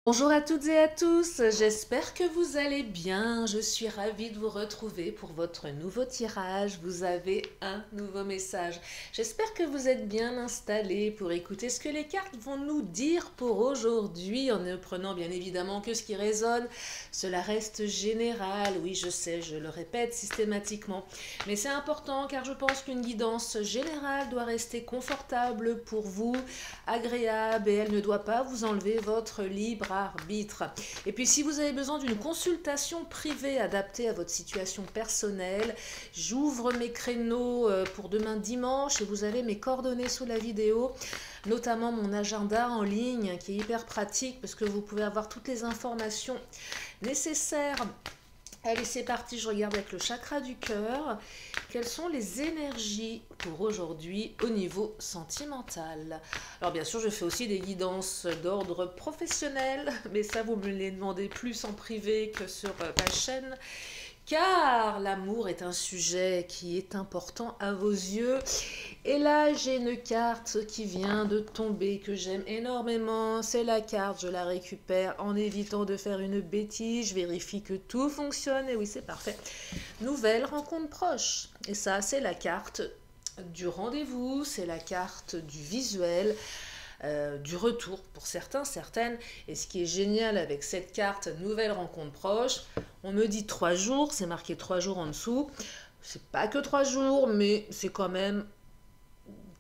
Bonjour à toutes et à tous, j'espère que vous allez bien. Je suis ravie de vous retrouver pour votre nouveau tirage. Vous avez un nouveau message. J'espère que vous êtes bien installés pour écouter ce que les cartes vont nous dire pour aujourd'hui, en ne prenant bien évidemment que ce qui résonne. Cela reste général, oui je sais, je le répète systématiquement. Mais c'est important car je pense qu'une guidance générale doit rester confortable pour vous, agréable, et elle ne doit pas vous enlever votre libre arbitre. Et puis si vous avez besoin d'une consultation privée adaptée à votre situation personnelle, j'ouvre mes créneaux pour demain dimanche et vous avez mes coordonnées sous la vidéo, notamment mon agenda en ligne qui est hyper pratique parce que vous pouvez avoir toutes les informations nécessaires. Allez, c'est parti, je regarde avec le chakra du cœur. Quelles sont les énergies pour aujourd'hui au niveau sentimental? Alors bien sûr, je fais aussi des guidances d'ordre professionnel, mais ça, vous me les demandez plus en privé que sur ma chaîne. Car l'amour est un sujet qui est important à vos yeux. Et là, j'ai une carte qui vient de tomber, que j'aime énormément. C'est la carte, je la récupère en évitant de faire une bêtise. Je vérifie que tout fonctionne. Et oui, c'est parfait. Nouvelle rencontre proche. Et ça, c'est la carte du rendez-vous. C'est la carte du visuel. Du retour pour certains, certaines. Et ce qui est génial avec cette carte nouvelle rencontre proche, on me dit 3 jours, c'est marqué 3 jours en dessous. C'est pas que 3 jours, mais c'est quand même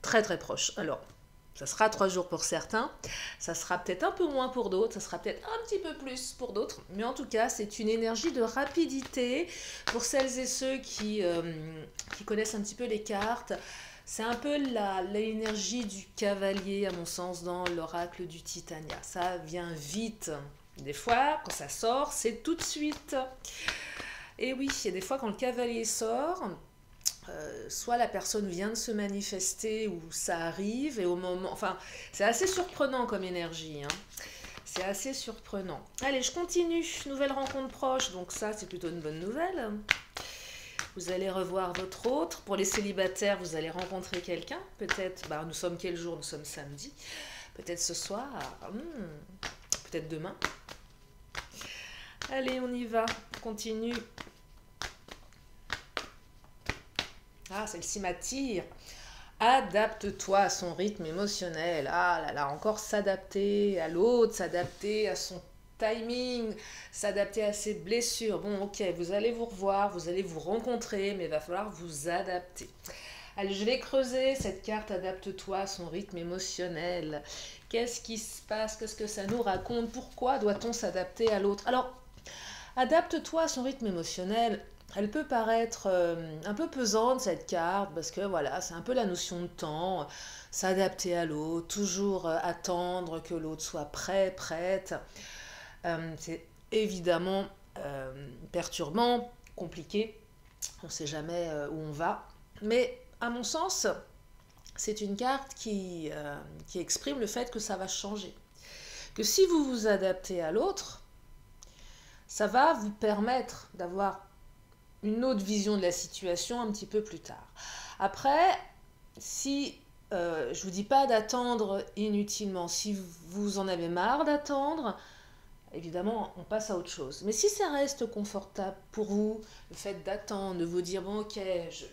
très très proche. Alors, ça sera 3 jours pour certains, ça sera peut-être un peu moins pour d'autres, ça sera peut-être un petit peu plus pour d'autres, mais en tout cas, c'est une énergie de rapidité pour celles et ceux qui connaissent un petit peu les cartes. C'est un peu l'énergie du cavalier, à mon sens, dans l'oracle du Titania. Ça vient vite. Des fois, quand ça sort, c'est tout de suite. Et oui, il y a des fois, quand le cavalier sort, soit la personne vient de se manifester ou ça arrive, et au moment... Enfin, c'est assez surprenant comme énergie, hein. C'est assez surprenant. Allez, je continue. Nouvelle rencontre proche, donc ça, c'est plutôt une bonne nouvelle. Vous allez revoir votre autre. Pour les célibataires, vous allez rencontrer quelqu'un. Peut-être, nous sommes quel jour? Nous sommes samedi. Peut-être ce soir. Peut-être demain. Allez, on y va. On continue. Ah, celle-ci m'attire. Adapte-toi à son rythme émotionnel. Ah là là, encore s'adapter à l'autre, s'adapter à son timing, s'adapter à ses blessures. Bon, ok, vous allez vous revoir, vous allez vous rencontrer, mais il va falloir vous adapter. Allez, je vais creuser cette carte adapte-toi à son rythme émotionnel. Qu'est-ce qui se passe? Qu'est-ce que ça nous raconte? Pourquoi doit-on s'adapter à l'autre? Alors, adapte-toi à son rythme émotionnel. Elle peut paraître un peu pesante cette carte parce que voilà, c'est un peu la notion de temps, s'adapter à l'autre, toujours attendre que l'autre soit prêt, prête. C'est évidemment perturbant, compliqué, on ne sait jamais où on va. Mais à mon sens, c'est une carte qui exprime le fait que ça va changer. Que si vous vous adaptez à l'autre, ça va vous permettre d'avoir une autre vision de la situation un petit peu plus tard. Après, si je vous dis pas d'attendre inutilement, si vous en avez marre d'attendre, évidemment, on passe à autre chose. Mais si ça reste confortable pour vous, le fait d'attendre, de vous dire, bon ok,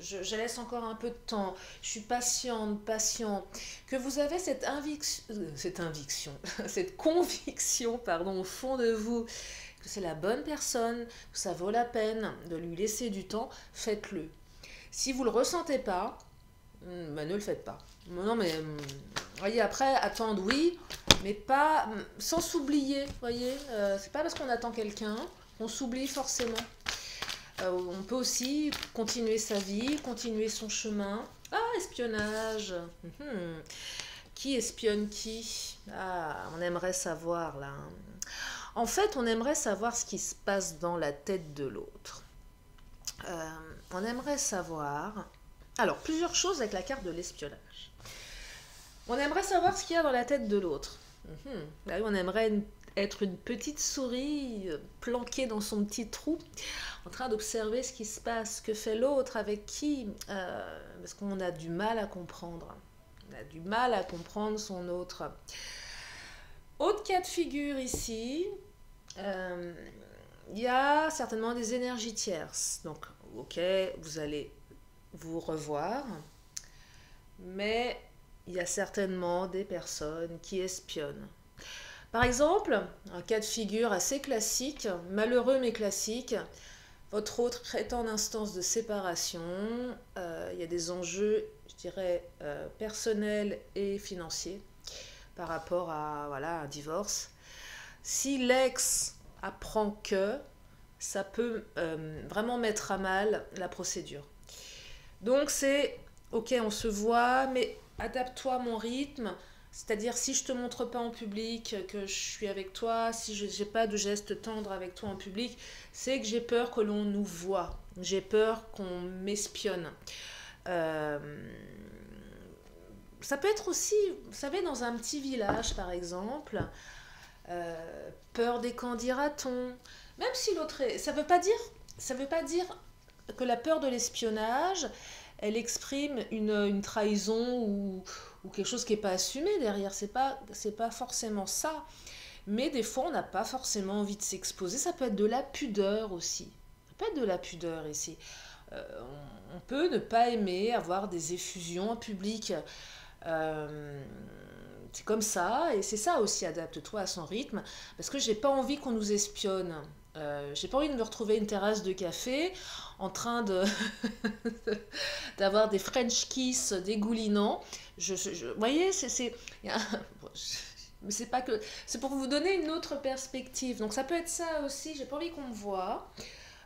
je laisse encore un peu de temps, je suis patiente, patient, que vous avez cette cette conviction, pardon, au fond de vous, que c'est la bonne personne, que ça vaut la peine de lui laisser du temps, faites-le. Si vous ne le ressentez pas, ne le faites pas. Non, mais voyez, après, attendre, oui, mais pas sans s'oublier. Voyez, c'est pas parce qu'on attend quelqu'un qu'on s'oublie forcément. On peut aussi continuer sa vie, continuer son chemin. Ah, espionnage. Qui espionne qui? Ah, on aimerait savoir là. En fait, on aimerait savoir ce qui se passe dans la tête de l'autre. On aimerait savoir... Alors, plusieurs choses avec la carte de l'espionnage. On aimerait savoir ce qu'il y a dans la tête de l'autre. Là, on aimerait être une petite souris planquée dans son petit trou, en train d'observer ce qui se passe, que fait l'autre, avec qui, parce qu'on a du mal à comprendre. On a du mal à comprendre son autre. Autre cas de figure ici, il y a certainement des énergies tierces. Donc, ok, vous allez vous revoir, mais il y a certainement des personnes qui espionnent. Par exemple, un cas de figure assez classique, malheureux mais classique, votre autre est en instance de séparation, il y a des enjeux, je dirais, personnels et financiers par rapport à voilà, un divorce. Si l'ex apprend que, ça peut vraiment mettre à mal la procédure. Donc c'est, ok, on se voit, mais adapte-toi à mon rythme. C'est-à-dire, si je te montre pas en public que je suis avec toi, si je n'ai pas de geste tendre avec toi en public, c'est que j'ai peur que l'on nous voit. J'ai peur qu'on m'espionne. Euh, Ça peut être aussi, vous savez, dans un petit village, par exemple, peur des qu'en dira-t-on. Même si l'autre est... ça veut pas dire que la peur de l'espionnage, elle exprime une trahison ou quelque chose qui n'est pas assumé derrière. C'est pas forcément ça. Mais des fois, on n'a pas forcément envie de s'exposer. Ça peut être de la pudeur aussi. Ça peut être de la pudeur ici. On peut ne pas aimer avoir des effusions en public. Euh, c'est comme ça, et c'est ça aussi, adapte-toi à son rythme, parce que j'ai pas envie qu'on nous espionne. J'ai pas envie de me retrouver une terrasse de café en train de d'avoir des French kiss dégoulinants. Vous voyez, mais c'est pas que c'est pour vous donner une autre perspective. Donc ça peut être ça aussi. J'ai pas envie qu'on me voie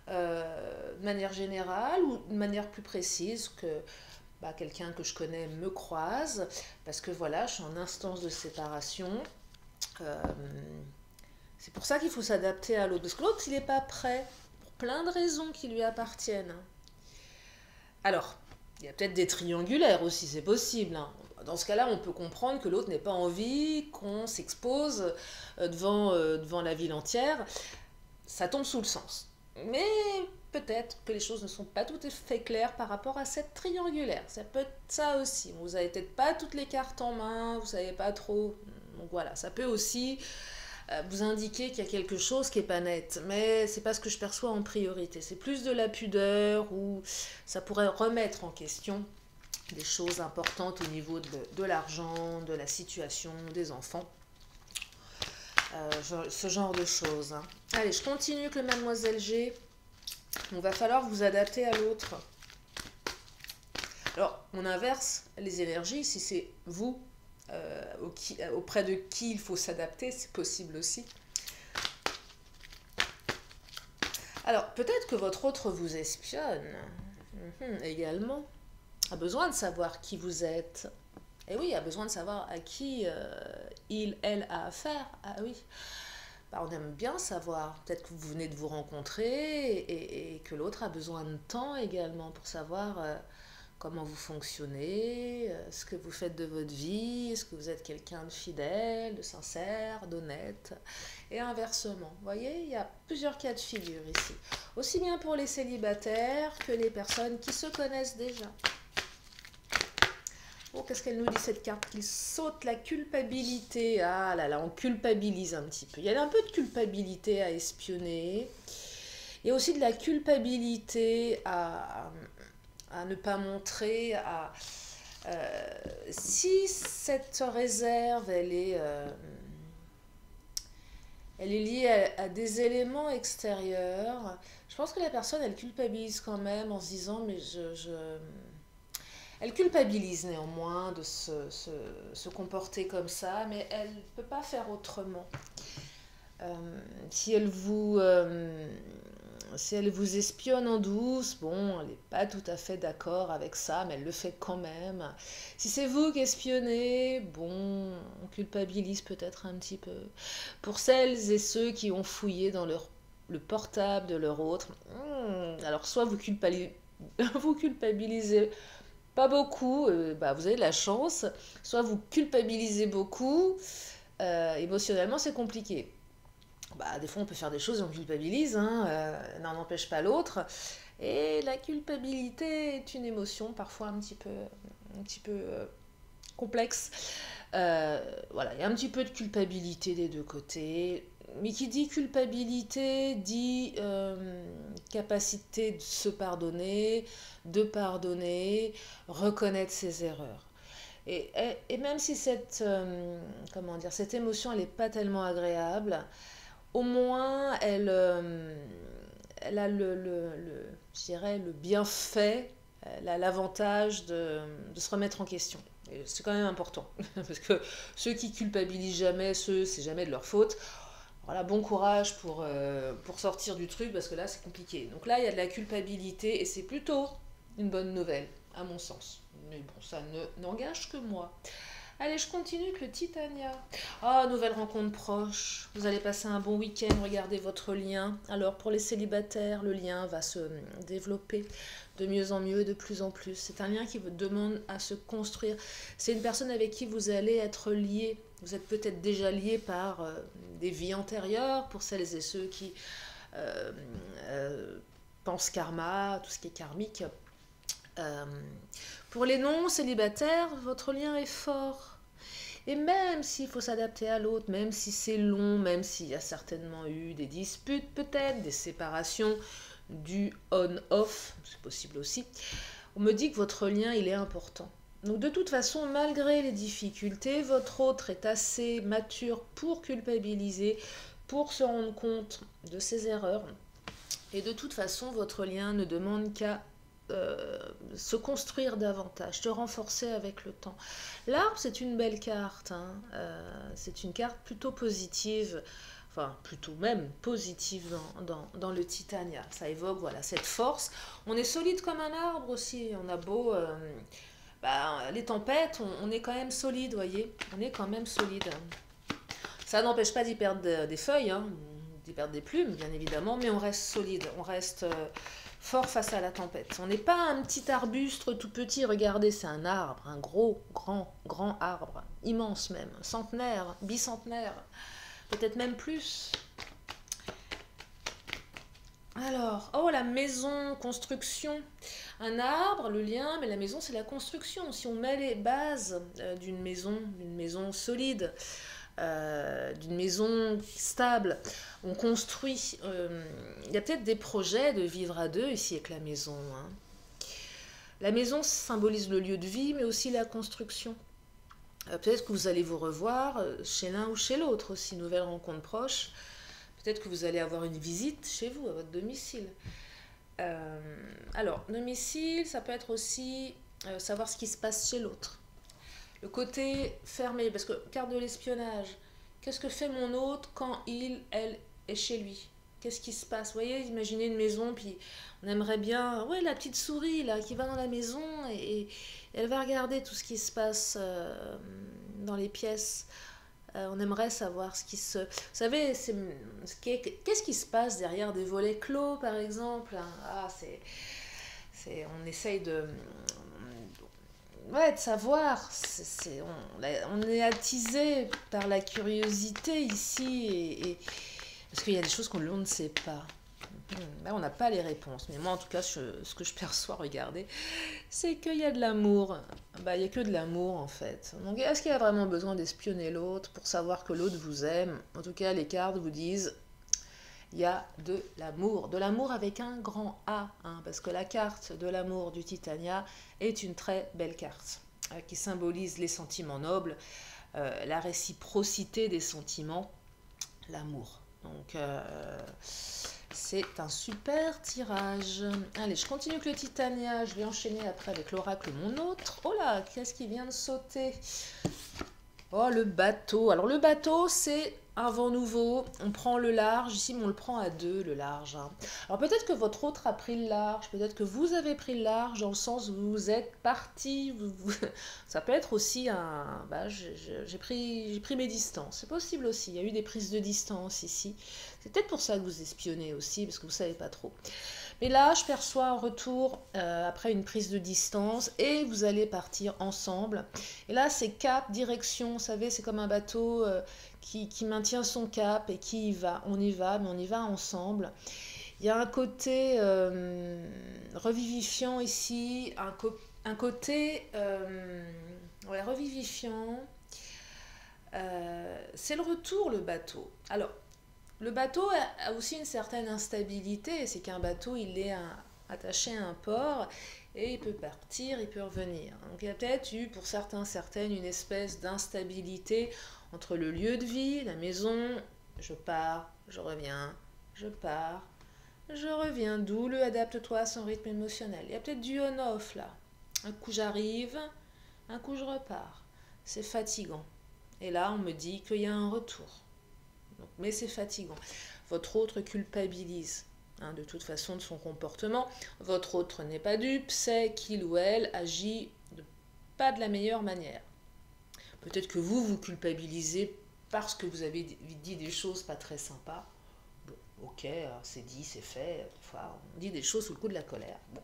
de manière générale ou de manière plus précise que bah, quelqu'un que je connais me croise, parce que voilà, je suis en instance de séparation. Euh, c'est pour ça qu'il faut s'adapter à l'autre, parce que l'autre, il n'est pas prêt, pour plein de raisons qui lui appartiennent. Alors, il y a peut-être des triangulaires aussi, c'est possible, hein. Dans ce cas-là, on peut comprendre que l'autre n'ait pas envie qu'on s'expose devant la ville entière. Ça tombe sous le sens. Mais peut-être que les choses ne sont pas tout à fait claires par rapport à cette triangulaire. Ça peut être ça aussi. Vous n'avez peut-être pas toutes les cartes en main, vous ne savez pas trop. Donc voilà, ça peut aussi vous indiquer qu'il y a quelque chose qui n'est pas net. Mais c'est pas ce que je perçois en priorité. C'est plus de la pudeur ou ça pourrait remettre en question des choses importantes au niveau de l'argent, de la situation des enfants. Ce genre de choses, hein. Allez, je continue avec le Mademoiselle G. Il va falloir vous adapter à l'autre. Alors, on inverse les énergies. Si c'est vous auprès de qui il faut s'adapter, c'est possible aussi. Alors, peut-être que votre autre vous espionne également. A besoin de savoir qui vous êtes. Et oui, a besoin de savoir à qui il, elle a affaire. Ah oui. Bah, on aime bien savoir. Peut-être que vous venez de vous rencontrer et que l'autre a besoin de temps également pour savoir comment vous fonctionnez, ce que vous faites de votre vie, est-ce que vous êtes quelqu'un de fidèle, de sincère, d'honnête, et inversement. Vous voyez, il y a plusieurs cas de figure ici. Aussi bien pour les célibataires que les personnes qui se connaissent déjà. Oh, qu'est-ce qu'elle nous dit cette carte? Il saute la culpabilité. Ah là là, on culpabilise un petit peu. Il y a un peu de culpabilité à espionner. Il y a aussi de la culpabilité à ne pas montrer. Si cette réserve, elle est liée à des éléments extérieurs, je pense que la personne, elle culpabilise quand même en se disant, mais elle culpabilise néanmoins de se comporter comme ça, mais elle ne peut pas faire autrement. Si si elle vous espionne en douce, bon, elle n'est pas tout à fait d'accord avec ça, mais elle le fait quand même. Si c'est vous qui espionnez, bon, on culpabilise peut-être un petit peu. Pour celles et ceux qui ont fouillé dans le portable de leur autre, alors soit vous culpabilisez pas beaucoup, bah, vous avez de la chance, soit vous culpabilisez beaucoup, émotionnellement c'est compliqué. Bah, des fois on peut faire des choses et on culpabilise, hein, l'un n'empêche pas l'autre. Et la culpabilité est une émotion parfois un petit peu complexe. Voilà, il y a un petit peu de culpabilité des deux côtés. Mais qui dit culpabilité dit capacité de se pardonner, de pardonner, reconnaître ses erreurs. Et même si comment dire, cette émotion elle n'est pas tellement agréable, au moins elle a je dirais, le bienfait, elle a l'avantage de se remettre en question. Et c'est quand même important, parce que ceux qui culpabilisent jamais, c'est jamais de leur faute. Voilà, bon courage pour sortir du truc, parce que là, c'est compliqué. Donc là, il y a de la culpabilité, et c'est plutôt une bonne nouvelle, à mon sens. Mais bon, ça n'engage que moi. Allez, je continue avec le Titania. Ah, nouvelle rencontre proche. Vous allez passer un bon week-end, regardez votre lien. Alors, pour les célibataires, le lien va se développer de mieux en mieux et de plus en plus. C'est un lien qui vous demande à se construire. C'est une personne avec qui vous allez être lié. Vous êtes peut-être déjà lié par des vies antérieures, pour celles et ceux qui euh, pensent karma, tout ce qui est karmique. Euh, pour les non-célibataires, votre lien est fort. Et même s'il faut s'adapter à l'autre, même si c'est long, même s'il y a certainement eu des disputes, peut-être des séparations, du on-off, c'est possible aussi, on me dit que votre lien, il est important. Donc de toute façon, malgré les difficultés, votre autre est assez mature pour culpabiliser, pour se rendre compte de ses erreurs. Et de toute façon, votre lien ne demande qu'à se construire davantage, se renforcer avec le temps. L'arbre, c'est une belle carte, hein. C'est une carte plutôt positive, enfin plutôt même positive dans le Titania. Ça évoque voilà, cette force. On est solide comme un arbre aussi, on a beau... les tempêtes, on est quand même solide, voyez, on est quand même solide. Ça n'empêche pas d'y perdre des feuilles, hein, d'y perdre des plumes, bien évidemment, mais on reste solide, on reste fort face à la tempête. On n'est pas un petit arbuste tout petit, regardez, c'est un arbre, un gros, grand arbre, immense même, centenaire, bicentenaire, peut-être même plus. Alors, oh la maison, construction, un arbre, le lien, mais la maison c'est la construction. Si on met les bases d'une maison solide, d'une maison stable, on construit. Il y a peut-être des projets de vivre à deux ici avec la maison, hein. La maison symbolise le lieu de vie, mais aussi la construction. Peut-être que vous allez vous revoir chez l'un ou chez l'autre aussi, nouvelle rencontre proche. Peut-être que vous allez avoir une visite chez vous, à votre domicile. Alors, domicile, ça peut être aussi savoir ce qui se passe chez l'autre. Le côté fermé, parce que carte de l'espionnage, qu'est-ce que fait mon autre quand elle est chez lui? Qu'est-ce qui se passe? Vous voyez, imaginez une maison, puis on aimerait bien, ouais, la petite souris là qui va dans la maison et elle va regarder tout ce qui se passe dans les pièces. On aimerait savoir ce qui se... Vous savez, qu'est-ce qui se passe derrière des volets clos, par exemple? Ah, on essaye ouais, de savoir. On est attisé par la curiosité ici, parce qu'il y a des choses qu'on ne sait pas. Là, on n'a pas les réponses. Mais moi, en tout cas, ce que je perçois, regardez, c'est qu'il y a de l'amour. Il n'y a que de l'amour, en fait. Donc, est-ce qu'il y a vraiment besoin d'espionner l'autre pour savoir que l'autre vous aime? En tout cas, les cartes vous disent, il y a de l'amour. De l'amour avec un grand A, hein, parce que la carte de l'amour du Titania est une très belle carte, qui symbolise les sentiments nobles, la réciprocité des sentiments, l'amour. Donc... c'est un super tirage. Allez, je continue avec le Titania. Je vais enchaîner après avec l'oracle mon autre. Oh là, qu'est-ce qui vient de sauter? Oh, le bateau. Alors, le bateau, c'est un vent nouveau. On prend le large. Ici, on le prend à deux, le large, hein. Alors, peut-être que votre autre a pris le large. Peut-être que vous avez pris le large dans le sens où vous êtes parti. Ça peut être aussi un... j'ai pris mes distances. C'est possible aussi. Il y a eu des prises de distance ici. C'est peut-être pour ça que vous espionnez aussi, parce que vous ne savez pas trop. Mais là, je perçois un retour après une prise de distance et vous allez partir ensemble. Et là, c'est cap, direction, vous savez, c'est comme un bateau qui maintient son cap et qui y va. On y va, mais on y va ensemble. Il y a un côté revivifiant ici, un côté ouais, revivifiant. C'est le retour, le bateau. Alors, le bateau a aussi une certaine instabilité. C'est qu'un bateau, il est attaché à un port et il peut partir, il peut revenir. Donc, il y a peut-être eu, pour certains, certaines, une espèce d'instabilité entre le lieu de vie, la maison. Je pars, je reviens, je pars, je reviens. D'où le adapte-toi à son rythme émotionnel. Il y a peut-être du on-off là. Un coup j'arrive, un coup je repars. C'est fatigant. Et là, on me dit qu'il y a un retour. Donc, mais c'est fatigant. Votre autre culpabilise, hein, de toute façon de son comportement. Votre autre n'est pas dupe, sait qu'il ou elle agit pas de la meilleure manière. Peut-être que vous culpabilisez parce que vous avez dit des choses pas très sympas. Bon, ok, c'est dit, c'est fait. Enfin, on dit des choses sous le coup de la colère. Bon.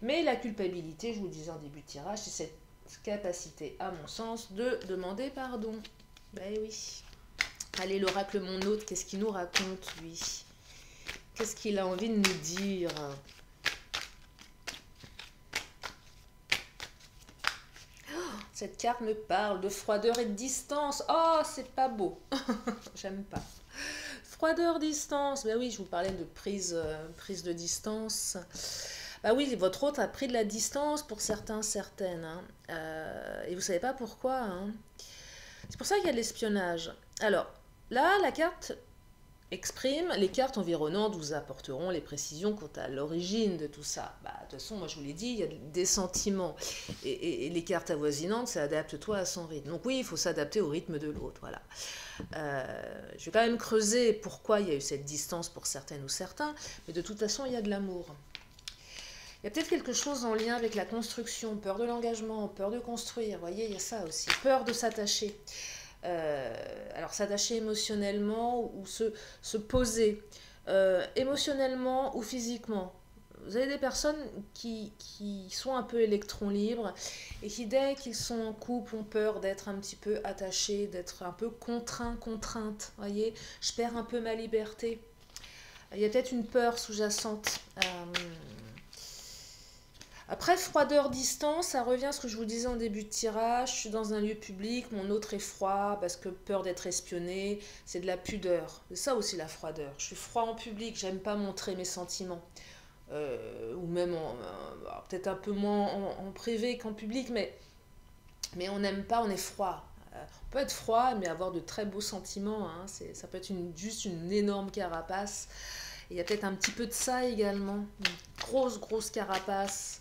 Mais la culpabilité, je vous le disais en début de tirage, c'est cette capacité, à mon sens, de demander pardon. Ben oui. Allez, l'oracle mon hôte, qu'est-ce qu'il nous raconte, lui? Qu'est-ce qu'il a envie de nous dire? Cette carte me parle de froideur et de distance. Oh, c'est pas beau. J'aime pas. Froideur, distance. Ben oui, je vous parlais de prise de distance. Bah oui, votre hôte a pris de la distance pour certains, certaines. Hein. Et vous savez pas pourquoi. Hein. C'est pour ça qu'il y a de l'espionnage. Alors, là, la carte exprime, les cartes environnantes vous apporteront les précisions quant à l'origine de tout ça. Bah, de toute façon, moi je vous l'ai dit, il y a des sentiments. Et les cartes avoisinantes, ça adapte-toi à son rythme. Donc oui, il faut s'adapter au rythme de l'autre. Voilà. Je vais quand même creuser pourquoi il y a eu cette distance pour certaines ou certains, mais de toute façon, il y a de l'amour. Il y a peut-être quelque chose en lien avec la construction, peur de l'engagement, peur de construire, vous voyez, il y a ça aussi, peur de s'attacher. Alors s'attacher émotionnellement ou se poser, émotionnellement ou physiquement. Vous avez des personnes qui sont un peu électrons libres et qui, dès qu'ils sont en couple, ont peur d'être un petit peu attachés, d'être un peu contrainte, vous voyez, je perds un peu ma liberté. Il y a peut-être une peur sous-jacente. Après, froideur, distance, ça revient à ce que je vous disais en début de tirage. Je suis dans un lieu public, mon autre est froid parce que peur d'être espionné, c'est de la pudeur. C'est ça aussi la froideur. Je suis froid en public, j'aime pas montrer mes sentiments. Ou même peut-être un peu moins en privé qu'en public, mais on n'aime pas, on est froid. On peut être froid, mais avoir de très beaux sentiments. Hein. Ça peut être juste une énorme carapace. Et il y a peut-être un petit peu de ça également. Une grosse carapace.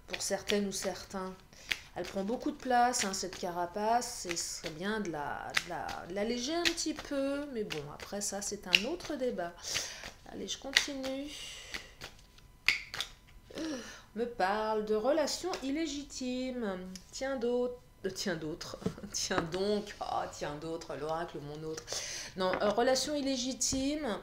Pour certaines ou certains. Elle prend beaucoup de place, hein, cette carapace, et ce serait bien de l'alléger un petit peu, mais bon, après ça, c'est un autre débat. Allez, je continue. On me parle de relations illégitimes. Tiens d'autres. Tiens d'autres. Tiens donc. Oh, tiens d'autres. L'oracle, mon autre. Non, relation illégitime.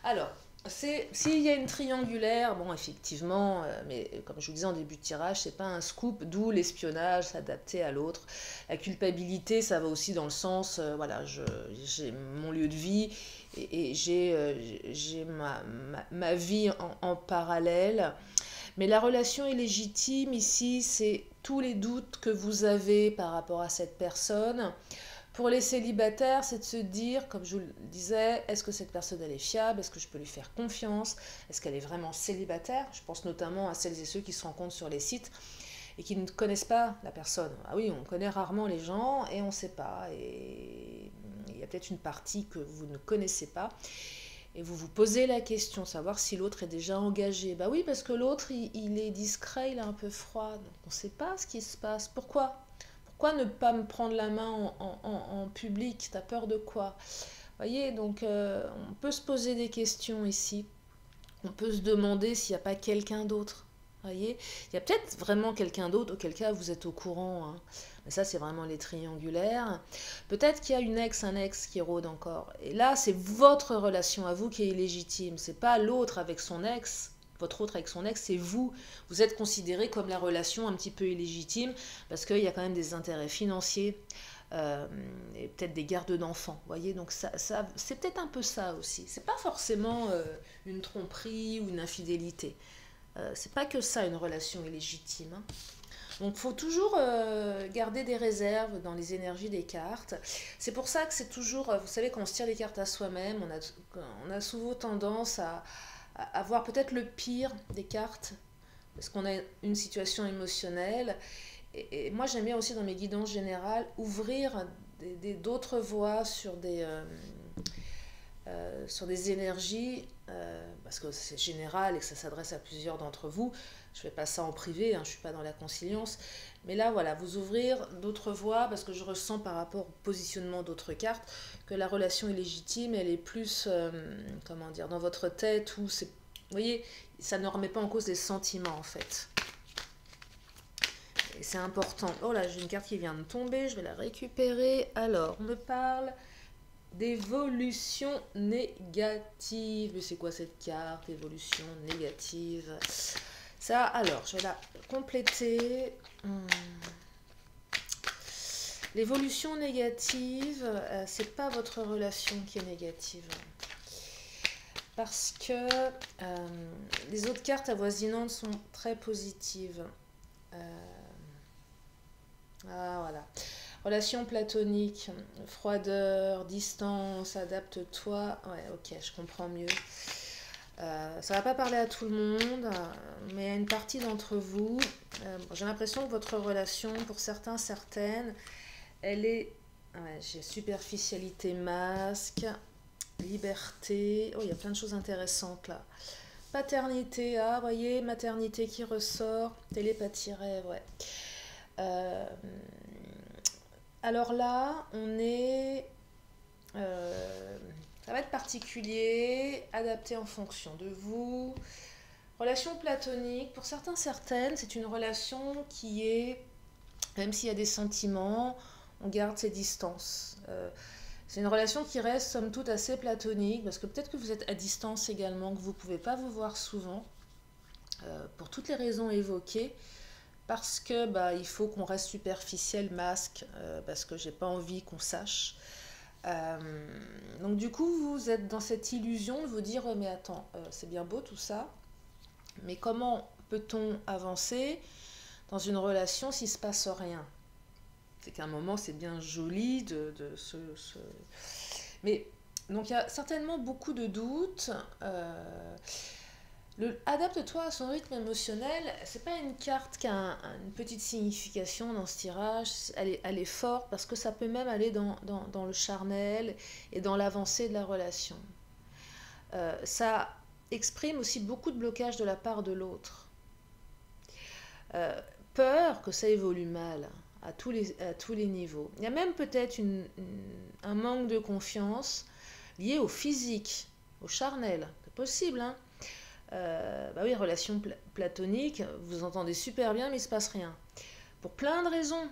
Alors, s'il y a une triangulaire, bon, effectivement, mais comme je vous disais en début de tirage, c'est pas un scoop, d'où l'espionnage, s'adapter à l'autre. La culpabilité, ça va aussi dans le sens, voilà, j'ai mon lieu de vie et j'ai ma vie en parallèle. Mais la relation est légitime ici, c'est tous les doutes que vous avez par rapport à cette personne. Pour les célibataires, c'est de se dire, comme je vous le disais, est-ce que cette personne elle est fiable? Est-ce que je peux lui faire confiance? Est-ce qu'elle est vraiment célibataire? Je pense notamment à celles et ceux qui se rencontrent sur les sites et qui ne connaissent pas la personne. Ah oui, on connaît rarement les gens et on ne sait pas. Et il y a peut-être une partie que vous ne connaissez pas. Et vous vous posez la question, savoir si l'autre est déjà engagé. Bah oui, parce que l'autre, il est discret, il est un peu froid. Donc on ne sait pas ce qui se passe. Pourquoi ne pas me prendre la main en public? T'as peur de quoi? Voyez, donc on peut se poser des questions ici. On peut se demander s'il n'y a pas quelqu'un d'autre. Voyez, il y a peut-être vraiment quelqu'un d'autre, auquel cas vous êtes au courant. Hein. Mais ça, c'est vraiment les triangulaires. Peut-être qu'il y a un ex qui rôde encore. Et là, c'est votre relation à vous qui est illégitime. C'est pas l'autre avec son ex. Votre autre avec son ex, c'est vous. Vous êtes considéré comme la relation un petit peu illégitime parce qu'il y a quand même des intérêts financiers et peut-être des gardes d'enfants. Voyez, donc ça c'est peut-être un peu ça aussi. C'est pas forcément une tromperie ou une infidélité. C'est pas que ça une relation illégitime. Hein. Donc, il faut toujours garder des réserves dans les énergies des cartes. C'est pour ça que c'est toujours, vous savez, quand on se tire les cartes à soi-même, on a souvent tendance à voir peut-être le pire des cartes, parce qu'on a une situation émotionnelle. Et moi, j'aime bien aussi dans mes guidances générales ouvrir d'autres voies sur des énergies, parce que c'est général et que ça s'adresse à plusieurs d'entre vous. Je ne fais pas ça en privé, hein, je ne suis pas dans la conscience. Mais là, voilà, vous ouvrir d'autres voies, parce que je ressens par rapport au positionnement d'autres cartes que la relation est légitime, elle est plus, comment dire, dans votre tête, où c'est, vous voyez, ça ne remet pas en cause les sentiments, en fait. Et c'est important. Oh là, j'ai une carte qui vient de tomber, je vais la récupérer. Alors, on me parle d'évolution négative. Mais c'est quoi cette carte, évolution négative? Ça, alors, je vais la compléter. L'évolution négative, c'est pas votre relation qui est négative. Parce que les autres cartes avoisinantes sont très positives. Ah, voilà. Relation platonique, froideur, distance, adapte-toi. Ouais, ok, je comprends mieux. Ça va pas parler à tout le monde, mais à une partie d'entre vous, j'ai l'impression que votre relation, pour certains, certaines, elle est... Ouais, j'ai superficialité, masque, liberté... Oh, il y a plein de choses intéressantes là. Paternité, ah, voyez, maternité qui ressort, télépathie rêve, ouais. Alors là, on est... ça va être particulier, adapté en fonction de vous. Relation platonique, pour certains, certaines, c'est une relation qui est, même s'il y a des sentiments, on garde ses distances. C'est une relation qui reste, somme toute, assez platonique, parce que peut-être que vous êtes à distance également, que vous ne pouvez pas vous voir souvent, pour toutes les raisons évoquées, parce que il faut qu'on reste superficiel, masque, parce que j'ai pas envie qu'on sache. Donc du coup, vous êtes dans cette illusion de vous dire, ouais, mais attends, c'est bien beau tout ça, mais comment peut-on avancer dans une relation s'il ne se passe rien? C'est qu'à un moment, c'est bien joli Mais, donc il y a certainement beaucoup de doutes. Adapte-toi à son rythme émotionnel, c'est pas une carte qui a une petite signification dans ce tirage, elle est forte parce que ça peut même aller dans le charnel et dans l'avancée de la relation. Ça exprime aussi beaucoup de blocage de la part de l'autre. Peur que ça évolue mal à tous les niveaux. Il y a même peut-être un manque de confiance lié au physique, au charnel. C'est possible, hein. Oui, relation platonique, vous entendez super bien, mais il ne se passe rien. Pour plein de raisons.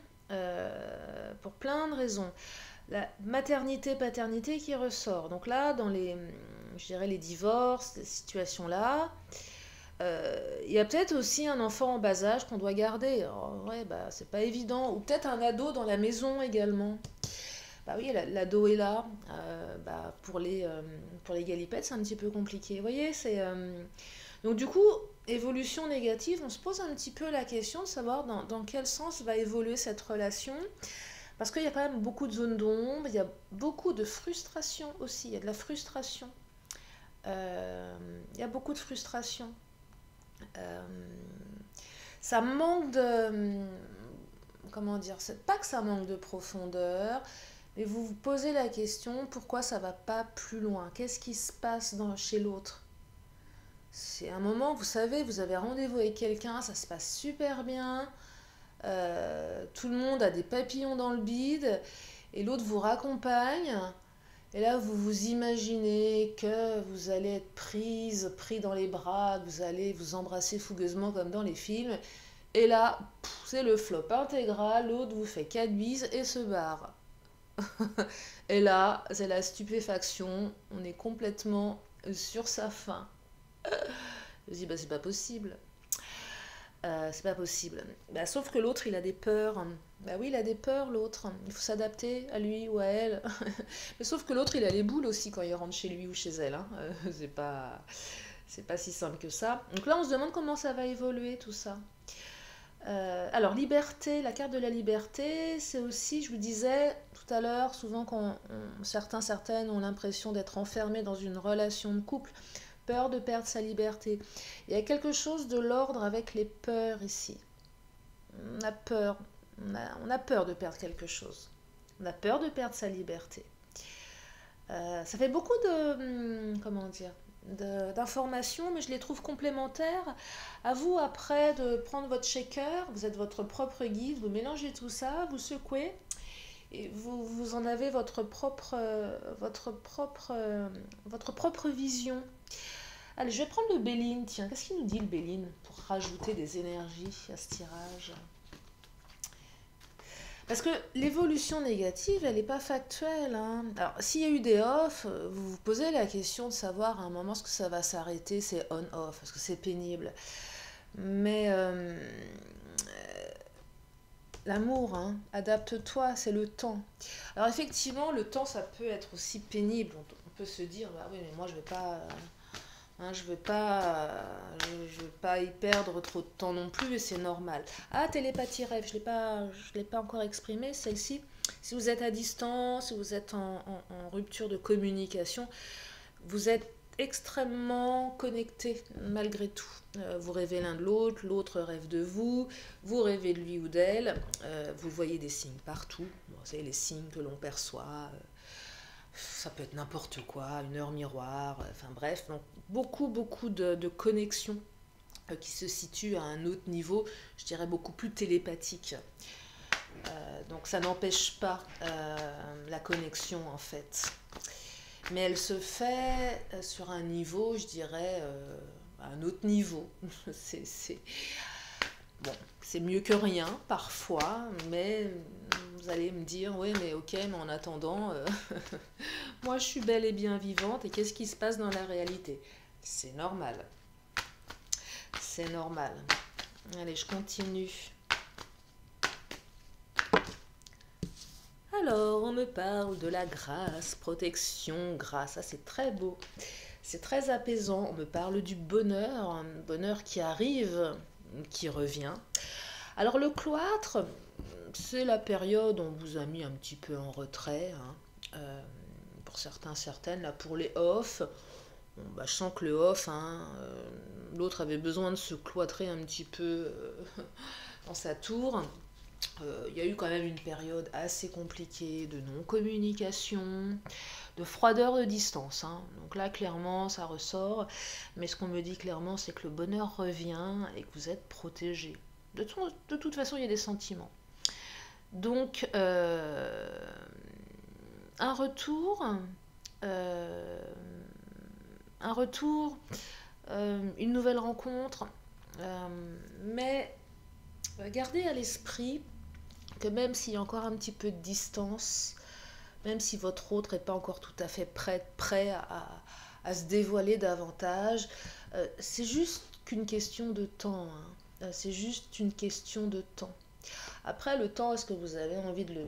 Pour plein de raisons. La maternité, paternité qui ressort. Donc là, dans je dirais les divorces, ces situations-là, il y a peut-être aussi un enfant en bas âge qu'on doit garder. Alors, ouais, c'est pas évident. Ou peut-être un ado dans la maison également. Oui, l'ado est là. Pour les galipettes, c'est un petit peu compliqué. Vous voyez, c'est... Donc du coup, évolution négative, on se pose un petit peu la question de savoir dans quel sens va évoluer cette relation. Parce qu'il y a quand même beaucoup de zones d'ombre, il y a beaucoup de frustration aussi. Il y a de la frustration. Il y a beaucoup de frustration. Ça manque de... Comment dire? C'est pas que ça manque de profondeur, mais vous vous posez la question, pourquoi ça va pas plus loin? Qu'est-ce qui se passe chez l'autre? C'est un moment, vous savez, vous avez rendez-vous avec quelqu'un, ça se passe super bien, tout le monde a des papillons dans le bide, et l'autre vous raccompagne, et là vous vous imaginez que vous allez être pris dans les bras, que vous allez vous embrasser fougueusement comme dans les films, et là, c'est le flop intégral, l'autre vous fait 4 bises et se barre. Et là, c'est la stupéfaction, on est complètement sur sa faim. Je dis, c'est pas possible. C'est pas possible. Sauf que l'autre, il a des peurs. Oui, il a des peurs, l'autre. Il faut s'adapter à lui ou à elle. Mais sauf que l'autre, il a les boules aussi quand il rentre chez lui ou chez elle. Hein. C'est pas si simple que ça. Donc là, on se demande comment ça va évoluer, tout ça. Alors, liberté, la carte de la liberté, c'est aussi, je vous disais tout à l'heure, souvent quand certaines ont l'impression d'être enfermés dans une relation de couple, peur de perdre sa liberté. Il y a quelque chose de l'ordre avec les peurs ici. On a peur, on a peur de perdre quelque chose. On a peur de perdre sa liberté. Ça fait beaucoup de, comment dire, d'informations, mais je les trouve complémentaires. À vous après de prendre votre shaker, vous êtes votre propre guide, vous mélangez tout ça, vous secouez et vous en avez votre propre vision. Allez, je vais prendre le Béline, tiens, qu'est-ce qu'il nous dit le Béline pour rajouter des énergies à ce tirage? Parce que l'évolution négative, elle n'est pas factuelle, hein. Alors, s'il y a eu des off, vous vous posez la question de savoir à un moment ce que ça va s'arrêter, c'est on-off, parce que c'est pénible. Mais l'amour, hein, adapte-toi, c'est le temps. Alors effectivement, le temps, ça peut être aussi pénible. On peut se dire, bah oui, mais moi je vais pas, hein, je veux pas y perdre trop de temps non plus, et c'est normal. Ah, télépathie rêve, je l'ai pas encore exprimé, celle-ci. Si vous êtes à distance, si vous êtes en rupture de communication, vous êtes extrêmement connectés malgré tout. Vous rêvez l'un de l'autre, l'autre rêve de vous, vous rêvez de lui ou d'elle, vous voyez des signes partout. Bon, vous savez, les signes que l'on perçoit, ça peut être n'importe quoi, une heure miroir, enfin bref, donc beaucoup de connexions qui se situent à un autre niveau, je dirais beaucoup plus télépathique. Donc ça n'empêche pas la connexion en fait. Mais elle se fait sur un niveau, je dirais, un autre niveau. c'est bon, c'est mieux que rien parfois, mais vous allez me dire, oui, mais ok, mais en attendant, moi je suis bel et bien vivante, et qu'est-ce qui se passe dans la réalité? C'est normal. C'est normal. Allez, je continue. Alors, on me parle de la grâce, protection, grâce. Ça, c'est très beau. C'est très apaisant. On me parle du bonheur, un bonheur qui arrive, qui revient. Alors, le cloître, c'est la période où on vous a mis un petit peu en retrait, hein. Pour certains, certaines. Là, pour les off, bon, bah, je sens que le off, hein, l'autre avait besoin de se cloîtrer un petit peu dans sa tour. Il y a eu quand même une période assez compliquée de non-communication, de froideur de distance, hein. Donc là, clairement, ça ressort. Mais ce qu'on me dit clairement, c'est que le bonheur revient et que vous êtes protégé. De toute façon, il y a des sentiments. Donc, un retour, euh, une nouvelle rencontre, mais gardez à l'esprit que même s'il y a encore un petit peu de distance, même si votre autre n'est pas encore tout à fait prêt à se dévoiler davantage, c'est juste qu'une question de temps, hein. C'est juste une question de temps. Après, le temps, est-ce que vous avez envie de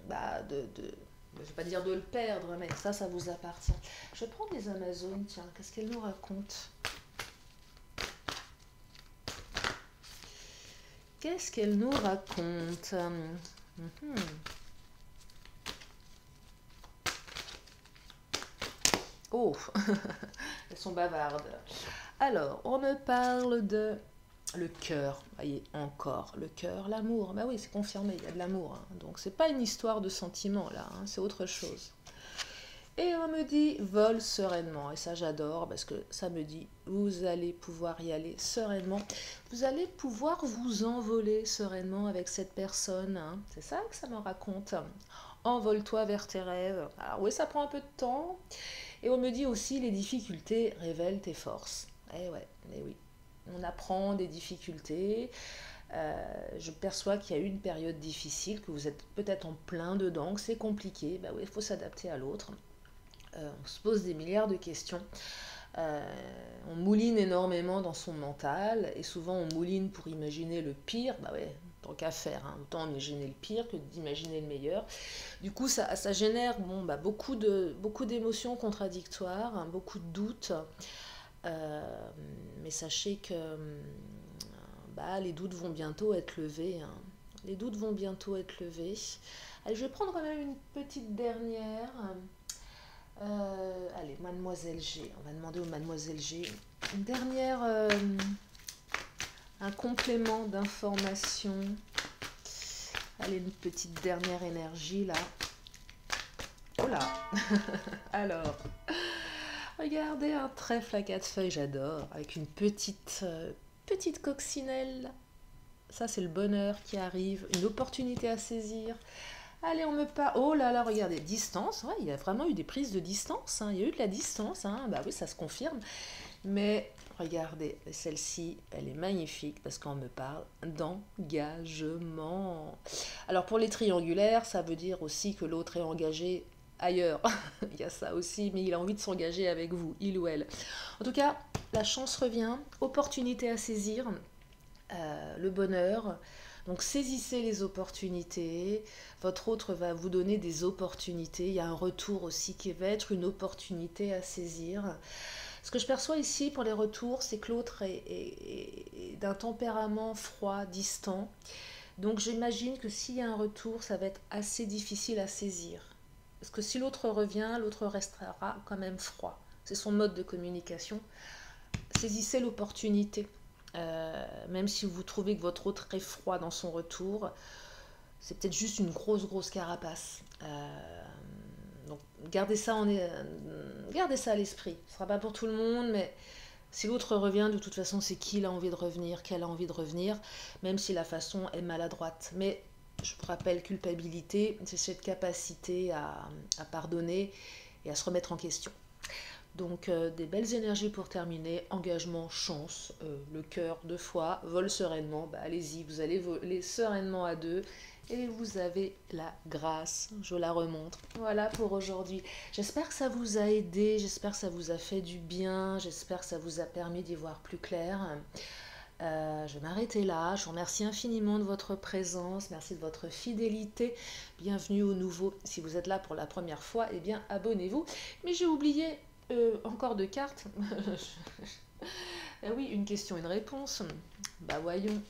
je ne vais pas dire de le perdre, mais ça vous appartient. Je vais prendre les Amazones, tiens, qu'est-ce qu'elles nous racontent? Qu'est-ce qu'elles nous racontent? Oh, elles sont bavardes. Alors, on me parle de le cœur. Voyez, encore le cœur, l'amour. Bah oui, c'est confirmé, il y a de l'amour, hein. Donc, c'est pas une histoire de sentiments là, hein, c'est autre chose. Et on me dit vole sereinement. Et ça, j'adore parce que ça me dit vous allez pouvoir y aller sereinement. Vous allez pouvoir vous envoler sereinement avec cette personne, hein. C'est ça que ça me raconte. Envole-toi vers tes rêves. Alors oui, ça prend un peu de temps. Et on me dit aussi les difficultés révèlent tes forces. Eh ouais, eh oui. On apprend des difficultés. Je perçois qu'il y a eu une période difficile, que vous êtes peut-être en plein dedans, que c'est compliqué. Bah oui, il faut s'adapter à l'autre. On se pose des milliards de questions. On mouline énormément dans son mental, et souvent on mouline pour imaginer le pire. Bah ouais, tant qu'à faire, hein. Autant imaginer le pire que d'imaginer le meilleur. Du coup, ça génère beaucoup d'émotions contradictoires, hein, beaucoup de doutes. Mais sachez que les doutes vont bientôt être levés, hein. Les doutes vont bientôt être levés. Allez, je vais prendre quand même une petite dernière. Allez, Mademoiselle G. On va demander aux Mademoiselle G une dernière, un complément d'information. Allez, une petite dernière énergie là. Oh là. Alors, regardez un trèfle à 4 feuilles, j'adore, avec une petite coccinelle. Ça, c'est le bonheur qui arrive, une opportunité à saisir. Allez, on me parle. Oh là là, regardez, distance. Ouais, il y a vraiment eu des prises de distance, hein. Il y a eu de la distance, hein. Bah oui, ça se confirme. Mais regardez, celle-ci, elle est magnifique parce qu'on me parle d'engagement. Alors, pour les triangulaires, ça veut dire aussi que l'autre est engagé ailleurs. Il y a ça aussi, mais il a envie de s'engager avec vous, il ou elle. En tout cas, la chance revient, opportunité à saisir. Le bonheur. Donc saisissez les opportunités. Votre autre va vous donner des opportunités. Il y a un retour aussi qui va être une opportunité à saisir. Ce que je perçois ici pour les retours, c'est que l'autre est d'un tempérament froid, distant. Donc j'imagine que s'il y a un retour, ça va être assez difficile à saisir. Parce que si l'autre revient, l'autre restera quand même froid. C'est son mode de communication. Saisissez l'opportunité. Même si vous trouvez que votre autre est froid dans son retour, c'est peut-être juste une grosse carapace. Donc gardez ça à l'esprit. Ce ne sera pas pour tout le monde, mais si l'autre revient, de toute façon, c'est qu'il a envie de revenir, qu'elle a envie de revenir, même si la façon est maladroite. Mais je vous rappelle, culpabilité, c'est cette capacité à pardonner et à se remettre en question. Donc des belles énergies pour terminer, engagement, chance, le cœur, 2 fois, vol sereinement, allez-y, vous allez voler sereinement à 2 et vous avez la grâce, je la remontre. Voilà pour aujourd'hui. J'espère que ça vous a aidé, j'espère que ça vous a fait du bien, j'espère que ça vous a permis d'y voir plus clair. Je vais m'arrêter là, je vous remercie infiniment de votre présence, merci de votre fidélité, bienvenue aux nouveaux. Si vous êtes là pour la première fois, eh bien abonnez-vous. Mais j'ai oublié encore 2 cartes. Oui, une question, une réponse. Voyons.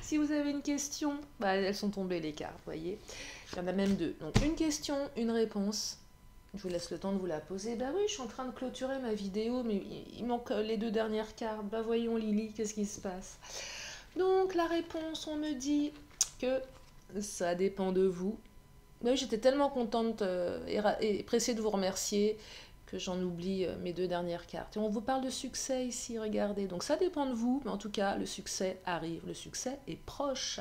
Si vous avez une question, elles sont tombées les cartes, voyez. Il y en a même 2. Donc une question, une réponse. Je vous laisse le temps de vous la poser. Oui, je suis en train de clôturer ma vidéo, mais il manque les 2 dernières cartes. Voyons Lily, qu'est-ce qui se passe? Donc la réponse, on me dit que ça dépend de vous. Oui, j'étais tellement contente et pressée de vous remercier que j'en oublie mes 2 dernières cartes. Et on vous parle de succès ici, regardez. Donc ça dépend de vous, mais en tout cas, le succès arrive. Le succès est proche.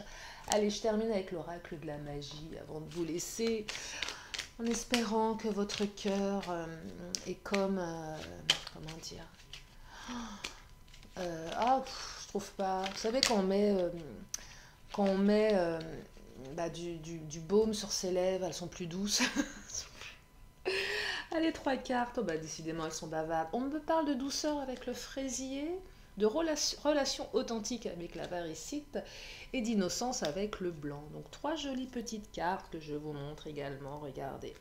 Allez, je termine avec l'oracle de la magie avant de vous laisser, en espérant que votre cœur est comme... comment dire je trouve pas... Vous savez, quand on met du baume sur ses lèvres, elles sont plus douces. Allez, 3 cartes, décidément elles sont bavardes. On me parle de douceur avec le fraisier, de relation authentique avec la varicite et d'innocence avec le blanc. Donc 3 jolies petites cartes que je vous montre également, regardez.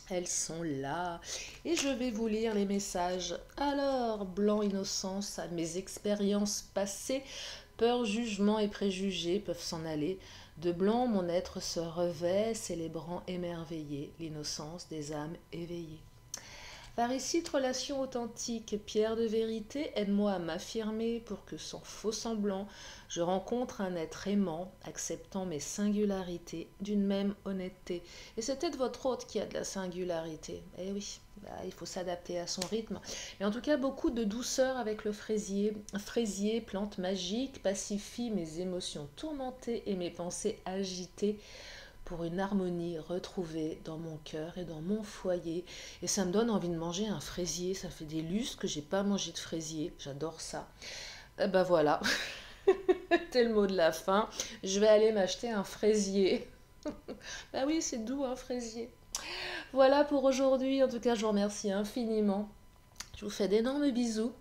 Elles sont là et je vais vous lire les messages. Alors, blanc, innocence, à mes expériences passées, peur, jugement et préjugés peuvent s'en aller. De blanc, mon être se revêt, célébrant émerveillé l'innocence des âmes éveillées. Varicite, relation authentique, pierre de vérité, aide-moi à m'affirmer pour que sans faux semblant, je rencontre un être aimant, acceptant mes singularités d'une même honnêteté. Et c'est peut-être votre hôte qui a de la singularité. Eh oui, il faut s'adapter à son rythme. Mais en tout cas, beaucoup de douceur avec le fraisier. Fraisier, plante magique, pacifie mes émotions tourmentées et mes pensées agitées, pour une harmonie retrouvée dans mon cœur et dans mon foyer. Et ça me donne envie de manger un fraisier. Ça fait des lustres que j'ai pas mangé de fraisier. J'adore ça. Voilà. C'était le mot de la fin. Je vais aller m'acheter un fraisier. Oui, c'est doux, un fraisier. Voilà pour aujourd'hui. En tout cas, je vous remercie infiniment. Je vous fais d'énormes bisous.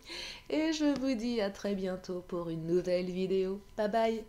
Et je vous dis à très bientôt pour une nouvelle vidéo. Bye bye.